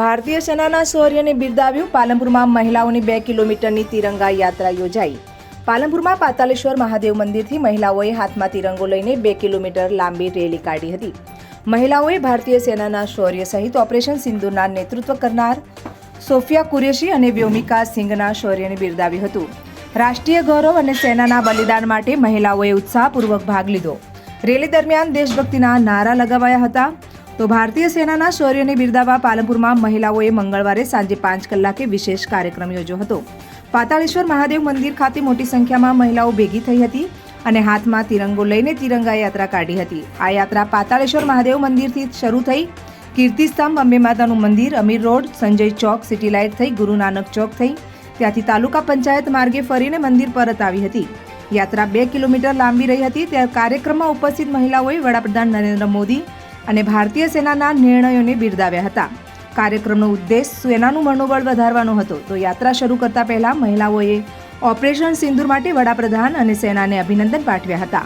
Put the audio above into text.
ભારતીય સેનાના શૌર્યને બિરદાવ્યું. પાલનપુરમાં મહિલાઓની 2 કિલોમીટરની તિરંગા યાત્રા યોજાઈ. પાલનપુરમાં પાતાળેશ્વર મહાદેવ મંદિરથી મહિલાઓએ હાથમાં તિરંગો લઈને 2 કિલોમીટર લાંબી રેલી કાઢી હતી. મહિલાઓએ ભારતીય સેનાના શૌર્ય સહિત ઓપરેશન સિંદૂરના નેતૃત્વ કરનાર સોફિયા કુરેશી અને વ્યોમિકા સિંઘના શૌર્યને બિરદાવ્યું હતું. રાષ્ટ્રીય ગૌરવ અને સેનાના બલિદાન માટે મહિલાઓએ ઉત્સાહપૂર્વક ભાગ લીધો. રેલી દરમિયાન દેશભક્તિના નારા લગાવાયા હતા. તો ભારતીય સેનાના શૌર્યને બિરદાવવા પાલનપુરમાં મહિલાઓએ મંગળવારે સાંજે 5 કલાકે વિશેષ કાર્યક્રમ યોજ્યો હતો. પાતાળેશ્વર મહાદેવ મંદિર ખાતે મોટી સંખ્યામાં મહિલાઓ ભેગી થઈ હતી અને હાથમાં તિરંગો લઈને તિરંગા યાત્રા કાઢી હતી. આ યાત્રા પાતાળેશ્વર મહાદેવ મંદિરથી શરૂ થઈ કીર્તિસ્તંભ, અંબે માતાનું મંદિર, અમીર રોડ, સંજય ચોક, સિટી લાઇટ થઈ ગુરુ નાનક ચોક થઈ ત્યાંથી તાલુકા પંચાયત માર્ગે ફરીને મંદિર પરત આવી હતી. યાત્રા 2 કિલોમીટર લાંબી રહી હતી. ત્યારે કાર્યક્રમમાં ઉપસ્થિત મહિલાઓએ વડાપ્રધાન નરેન્દ્ર મોદી અને ભારતીય સેનાના નિર્ણયોને બિરદાવ્યા હતા. કાર્યક્રમનો ઉદ્દેશ સેનાનું મનોબળ વધારવાનો હતો. તો યાત્રા શરૂ કરતા પહેલા મહિલાઓએ ઓપરેશન સિંદૂર માટે વડાપ્રધાન અને સેનાને અભિનંદન પાઠવ્યા હતા.